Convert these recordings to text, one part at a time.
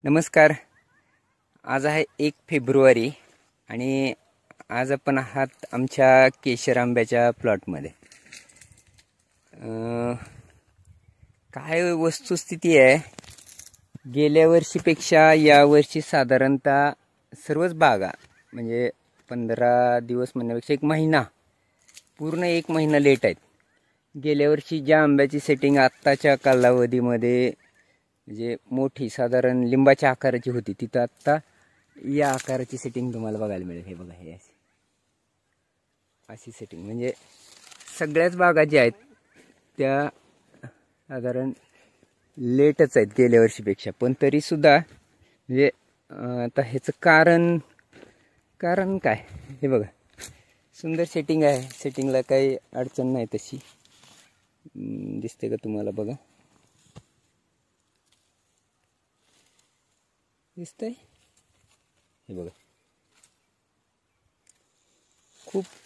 नमस्कार. आज आहे 1 फेब्रुवारी आणि आज आपण आहात आमच्या केशर आंब्याच्या प्लॉटमध्ये. काय वस्तुस्थिती आहे, गेल्या वर्षीपेक्षा यावर्षी साधारणतः सर्वच बागा म्हणजे 15 दिवस म्हणण्यापेक्षा पूर्ण एक महिना लेट आहेत. गेल्या वर्षी ज्या आंब्याची सेटिंग आत्ताच्या कालावधीमध्ये म्हणजे मोठी साधारण लिंबाच्या आकाराची होती, तिथं आत्ता या आकाराची सेटिंग तुम्हाला बघायला मिळेल. हे बघा, हे अशी सेटिंग म्हणजे सगळ्याच बागा ज्या आहेत त्या साधारण लेटच आहेत गेल्या वर्षीपेक्षा. पण तरीसुद्धा म्हणजे आता ह्याचं कारण काय, हे बघा सुंदर सेटिंग आहे. सेटिंगला काही अडचण नाही तशी. दिसते का तुम्हाला? बघा, दिसतंय? हे बघा,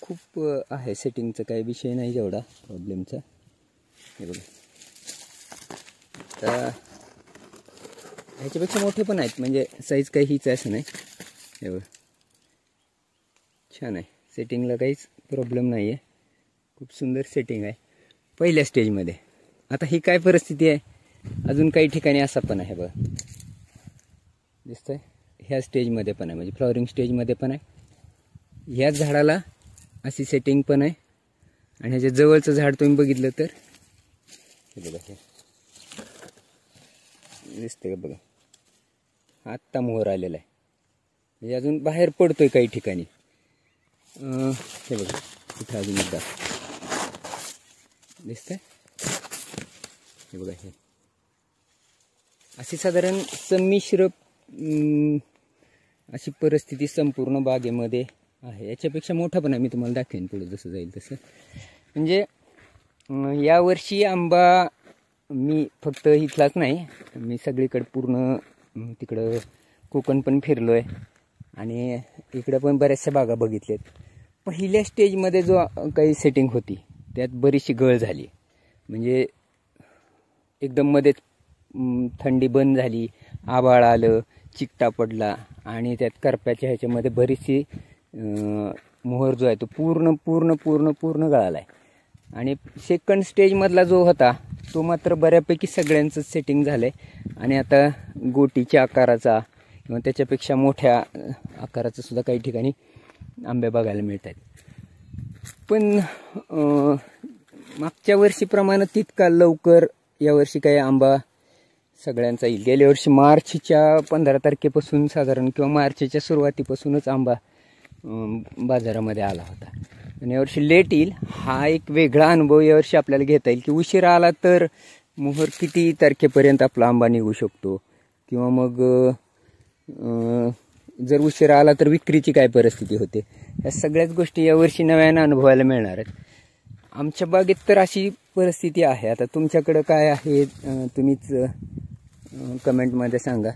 खूप आहे सेटिंगचं, काही विषय नाही जेवढा प्रॉब्लेमचा. हे बघा, आता ह्याच्यापेक्षा मोठे पण आहेत, म्हणजे साईज काही हीच असं नाही. हे बघा, छान आहे. सेटिंगला काहीच प्रॉब्लेम नाही आहे. खूप सुंदर सेटिंग आहे पहिल्या स्टेजमध्ये. आता ही काय परिस्थिती आहे, अजून काही ठिकाणी असा पण आहे. बघा, दिसतंय? ह्या स्टेजमध्ये पण आहे, म्हणजे फ्लॉवरिंग स्टेजमध्ये पण आहे. ह्याच झाडाला अशी सेटिंग पण आहे. आणि ह्याच्या जवळचं झाड तुम्ही बघितलं तर हे बघा, हे दिसतंय का? बघा, आत्ता मोहर आलेला आहे, म्हणजे अजून बाहेर पडतोय काही ठिकाणी. हे बघा, इथं अजून एकदा दिसतंय? हे बघा, हे अशी साधारण संमिश्र अशी परिस्थिती संपूर्ण बागेमध्ये आहे. याच्यापेक्षा मोठा पण आहे, मी तुम्हाला दाखवेन पुढे जसं जाईल तसं. म्हणजे यावर्षी आंबा मी फक्त इथलाच नाही, मी सगळीकडे पूर्ण तिकडं कोकण पण फिरलो आहे आणि इकडं पण बऱ्याचशा बागा बघितल्यात. पहिल्या स्टेजमध्ये जो काही सेटिंग होती त्यात बरीचशी गळ झाली. म्हणजे एकदम मध्येच थंडी बंद झाली, आभाळ आलं, चिकटा पडला आणि त्यात करप्याच्या ह्याच्यामध्ये बरीचशी मोहर जो आहे तो पूर्ण गळाला आहे. आणि सेकंड स्टेजमधला जो होता तो मात्र बऱ्यापैकी सगळ्यांचं सेटिंग झालं आहे. आणि आता गोटीच्या आकाराचा किंवा त्याच्यापेक्षा मोठ्या आकाराचं सुद्धा काही ठिकाणी आंबे बघायला मिळत आहेत. पण मागच्या वर्षीप्रमाणे तितका लवकर यावर्षी काही आंबा सगळ्यांचा येईल. गेल्या वर्षी मार्चच्या 15 तारखेपासून साधारण किंवा मार्चच्या सुरुवातीपासूनच आंबा बाजारामध्ये आला होता. आणि यावर्षी लेट येईल, हा एक वेगळा अनुभव यावर्षी आपल्याला घेता येईल. की उशिरा आला तर मोहर किती तारखेपर्यंत आपला आंबा निघू शकतो, किंवा मग जर उशिरा आला तर विक्रीची काय परिस्थिती होते. या सगळ्याच गोष्टी यावर्षी नव्यानं अनुभवायला मिळणार आहेत. आमच्या बागेत तर अशी परिस्थिती आहे. आता तुमच्याकडं काय आहे तुम्हीच कमेंटमध्ये सांगा.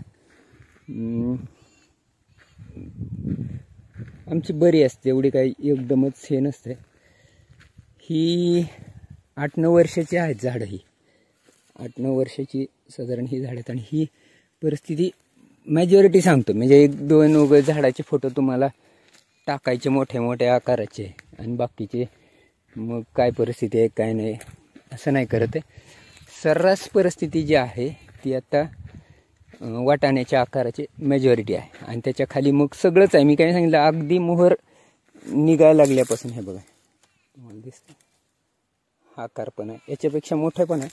आमची बरी असते, एवढी काही एकदमच हे नसते. ही 8-9 वर्षाची आहेत झाडं, ही 8-9 वर्षाची साधारण ही झाड आहेत. आणि ही परिस्थिती मेजॉरिटी सांगतो, म्हणजे 1-2 झाडाचे फोटो तुम्हाला टाकायचे मोठ्या आकाराचे, आणि बाकीचे मग काय परिस्थिती आहे काय नाही असं नाही करत आहे. सर्रास परिस्थिती जी आहे ती आता वाटाण्याच्या आकाराची मेजॉरिटी आहे. आणि त्याच्या खाली मग सगळंच आहे. मी काय सांगितलं, अगदी मोहर निघायला लागल्यापासून हे बघा तुम्हाला दिसतं, हा आकार पण आहे, याच्यापेक्षा मोठं पण आहे,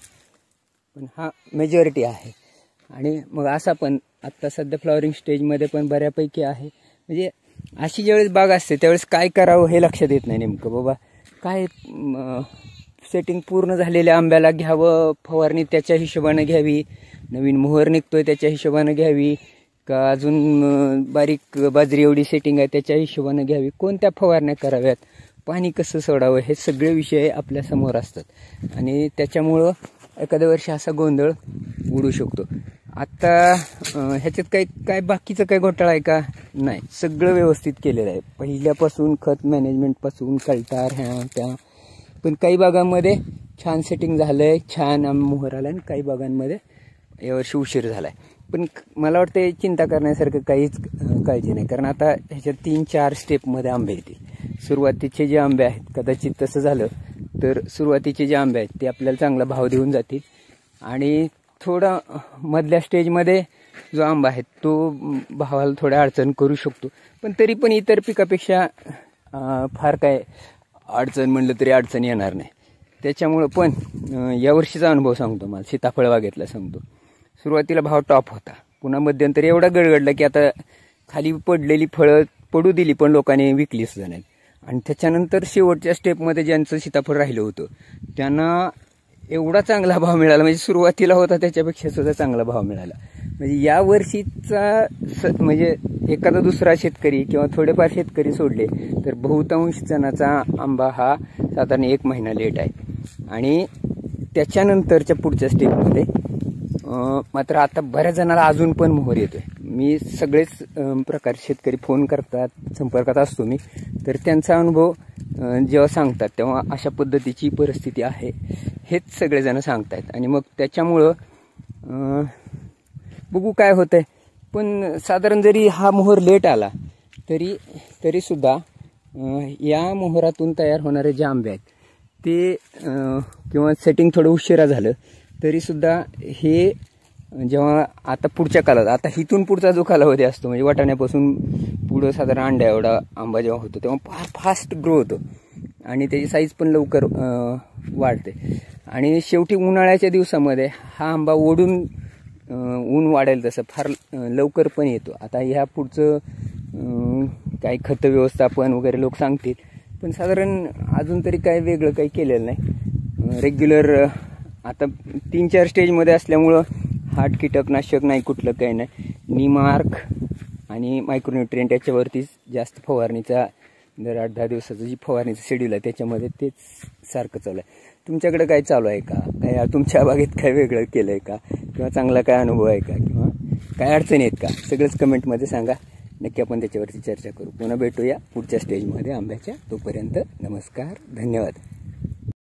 पण हा मेजॉरिटी आहे. आणि मग असा पण आत्ता सध्या फ्लॉवरिंग स्टेजमध्ये पण बऱ्यापैकी आहे. म्हणजे अशी ज्यावेळेस बाग असते त्यावेळेस काय करावं हे लक्षात येत नाही नेमकं. बाबा काय सेटिंग पूर्ण झालेल्या आंब्याला घ्यावं फवारणी, त्याच्या हिशोबानं घ्यावी, नवीन मोहर निघतोय त्याच्या हिशोबानं घ्यावी, का अजून बारीक बाजरी एवढी सेटिंग आहे त्याच्या हिशोबानं घ्यावी, कोणत्या फवारण्या कराव्यात, पाणी कसं सोडावं, हे सगळे विषय आपल्यासमोर असतात. आणि त्याच्यामुळं एखाद्या वर्षी असा गोंधळ उडू शकतो. आत्ता ह्याच्यात काय बाकीचं काय घोटाळा आहे का? नाही, सगळं व्यवस्थित केलेलं आहे पहिल्यापासून, खत मॅनेजमेंटपासून, कल्टार ह्या त्या. पण काही भागांमध्ये छान सेटिंग झालं आहे, छान मोहर आला, आणि काही भागांमध्ये यावर्षी उशीर झाला आहे. पण मला वाटतं चिंता करण्यासारखं काहीच काळजी नाही, कारण आता ह्याच्यात 3-4 स्टेपमध्ये आंबे येतील. सुरुवातीचे जे आंबे आहेत, कदाचित तसं झालं तर सुरुवातीचे जे आंबे आहेत ते आपल्याला चांगला भाव देऊन जातील, आणि थोडा मधल्या स्टेजमध्ये जो आंबा आहे तो भावाला थोड्या अडचण करू शकतो. पण तरी पण इतर पिकापेक्षा फार काय अडचण म्हणलं तरी अडचण येणार नाही. त्याच्यामुळं पण यावर्षीचा अनुभव सांगतो मला, सीताफळ बागेतला सांगतो. सुरुवातीला भाव टॉप होता, पुन्हा मध्यंतरी एवढा गडगडला की आता खाली पडलेली फळं पडू दिली पण लोकांनी विकली सुद्धा नाहीत. आणि त्याच्यानंतर शेवटच्या स्टेपमध्ये ज्यांचं सीताफळ राहिलं होतं त्यांना एवढा चांगला भाव मिळाला, म्हणजे सुरुवातीला होता त्याच्यापेक्षा सुद्धा चांगला भाव मिळाला. म्हणजे या वर्षीचा म्हणजे एखादा दुसरा शेतकरी किंवा थोडेफार शेतकरी सोडले तर बहुतांश जणांचा आंबा हा साधारण 1 महिना लेट आहे. आणि त्याच्यानंतरच्या पुढच्या स्टेपमध्ये मात्र आता बऱ्याच जणांना अजून पण मोहर येतोय. मी सगळेच प्रकारचे शेतकरी फोन करतात, संपर्कात असतो मी, तर त्यांचा अनुभव जेव्हा सांगतात तेव्हा अशा पद्धतीची परिस्थिती आहे हेच सगळेजण सांगतायत. आणि मग त्याच्यामुळं बघू काय होतंय. पण साधारण जरी हा मोहर लेट आला तरी सुद्धा या मोहरातून तयार होणारे जे आंबे आहेत ते किंवा सेटिंग थोडं उशिरा झालं तरी सुद्धा हे जेव्हा आता पुढच्या कालात, आता इथून पुढचा जो कालावधी असतो म्हणजे वाटाण्यापासून पुढं साधारण अंड्या एवढा आंबा जेव्हा होतो तेव्हा फार फास्ट ग्रो होतो आणि त्याची साईज पण लवकर वाढते. आणि शेवटी उन्हाळ्याच्या दिवसामध्ये हा आंबा ओढून ऊन वाढेल तसं फार लवकर पण येतो. आता ह्या पुढचं काही खत व्यवस्थापन वगैरे लोक सांगतील, पण साधारण अजून तरी काही वेगळं काही केलेलं नाही. रेग्युलर आता 3-4 स्टेजमध्ये असल्यामुळं हाट कीटकनाशक नाही, कुठलं काही नाही. नीमार्क आणि मायक्रोन्युट्रिएंट याच्यावरतीच जास्त फवारणीचा दर 8-10 दिवसाचं जी फवारणीचं शेड्यूल आहे त्याच्यामध्ये तेच सारखं चालू आहे. तुमच्याकडे काय चालू आहे का? काय तुमच्या बागेत काय वेगळं केलं आहे का? किंवा चांगला काय अनुभव आहे का? किंवा काय अडचणी आहेत का? सगळंच कमेंटमध्ये सांगा. नक्की आपण त्याच्यावरती चर्चा करू. पुन्हा भेटूया पुढच्या स्टेजमध्ये आंब्याच्या. तोपर्यंत नमस्कार, धन्यवाद.